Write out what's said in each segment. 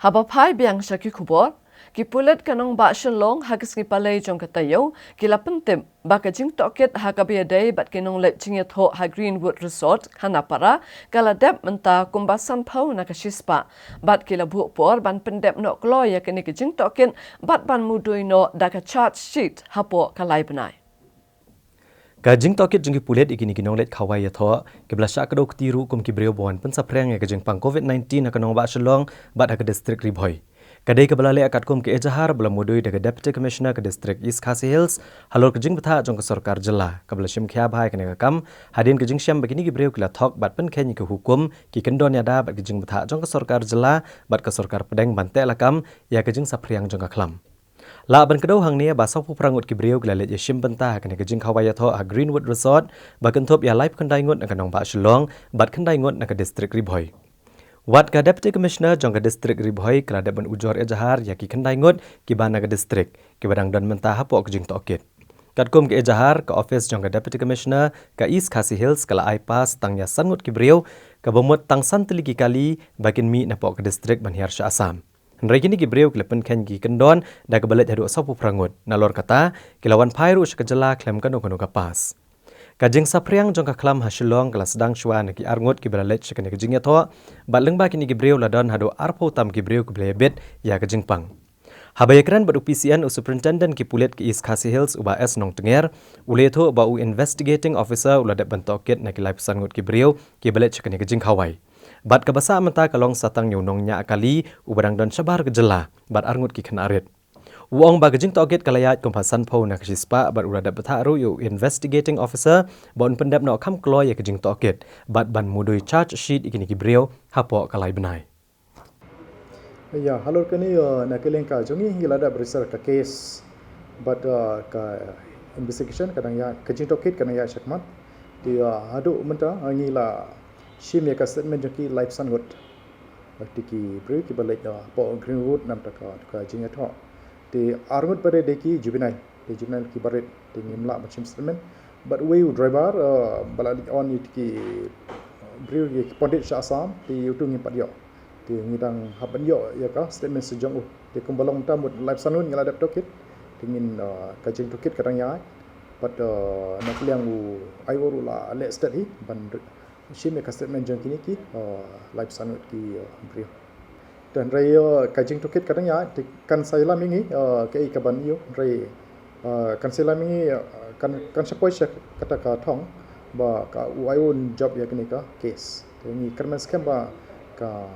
Haba phai biang shaki khubor ki pulet kanong ba shalong hagis ni palay jong katayo ki lapentem ba ka jing toket hagabi day bat kinong let jinget ho ha Greenwood Resort hanapara kala dep menta kumbasan pau na kashispa bat kila bu por ban pendep no kloya kini ki jing token bat ban mudui no daka charge sheet hapo kalai benai. Kajing tokit jengki pulet ikini kinong let khawai yatho kibla sha kadok tiru kum kibreu bon pen sapreng ya kajing pang COVID-19 na kanong ba shalong bat ha district ribhoi kadai kabla le akat kum ke ejahar bla mudui daga deputy commissioner ke district East Khasi Hills halor kajing betha jong ke sarkar jilla kabla shim khya bhai kene kam hadin kajing syam begini kibreu kila thok bat pen khen ke hukum ki kendon ya da bat kajing betha jong ke sarkar jilla bat ke sarkar pedeng bante lakam ya kajing sapreng jong ka khlam La ban kedau hang ni ba sau prangut ki breu glalet ya shim banta kan ke jing khawaya tho a Greenwood Resort ba kan thop ya live khandai ngot na kanong ba shlong bat khandai ngot na ka district ribhoi wat ka deputy commissioner jong ka district ribhoi kala de ban ujor ejahar ya ki khandai ngot ki ba na ka district ki badang don menta hapo ka jing tokit katkum ke ejahar ka office jong ka deputy commissioner ka East Khasi Hills kala ai pas tang ya sangut ki breu ka bomot tang santli ki kali bakin mi na po ka district ban hiar sha Assam Regini ki breu klepen ken ki kendon da ke belet hadu sapu prangut nalor kata kilawan phairu sekejela klem kanu kanu kapas kajing sapriang jong ka klam hasilong kala sedang shwan ki arngut ki belet sekene kajing ya tho baleng ba kini ki breu ladon hadu arpo tam ki breu ki blebet ya kajing pang habayakran badu PCN superintendent ki pulet ki East Khasi Hills uba S nong tenger ule tho ba u investigating officer uladat bentoket na ki live sangut ki breu ki belet sekene kajing khawai Bat kabasa menta kalong satang nyunong nya akali ubarang don sabar kejela bat arngut ki khanarit uong ba gejing toket kalayat kompasan pho na kispa bat urada betharu yu investigating officer bon pendap no kham kloy ya gejing toket bat ban mudui charge sheet ikini ki breu hapo kalai benai ya halor kani na keleng ka jongi hilada brisar ka case but ka investigation kadang ya gejing toket kadang ya shakmat di hadu menta ngila Shim ya ka statement jaki live sangot tiki brew ki balai da po Greenwood nam taka ka jinga tho te arngot pare de ki juvenile ki baret te ngimla macam statement but we driver balali on tiki brew ki pondit sha Assam te yutu ngi pat yo te ngidang haban yo ya ka statement sejong te kumbalong ta mut live sanut ngala dap tokit te ngin ka jing tokit kadang ya but nak liang u ai oru la le study ban Shim ya statement jang kini ki live sanut ki brio dan ray kajing tokit kadang ya kan saya lamingi ke kaban yo ray kan saya lamingi kan sapoi kata ka thong ba ka uayun job ya kini ka case ni kerman scam ba ka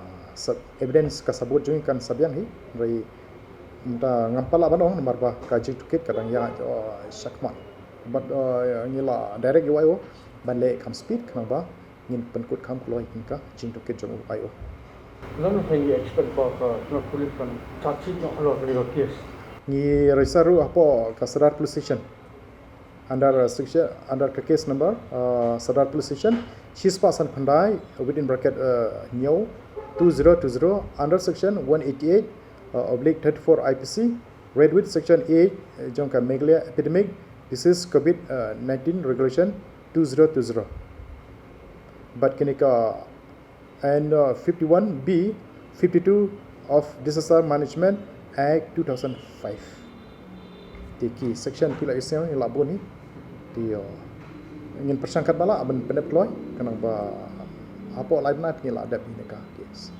evidence ka sabut jung kan sabian hi ray mta ngampala banong nomor ba kajing tokit kadang ya sakman but ngila direct uayo banle kam speed kan ba ngin penkut kam kloy hinka jing to ke jong ayo lalu saya expect ba ka police kan charge no halo le case ni resaru apo ka Sadar police station under section under case number Sadar police station Shispasan Pandai within bracket new 2020 under section 188 oblique 34 IPC Redwood section 8 jong ka Meghalaya epidemic this is COVID-19 regulation 2020 but kinika and 51B 52 of Disaster Management Act 2005 tiki section kila iseng laboni ti ingin persangkat bala ben pendeploy kanang ba apo live night ngila adap ni ka case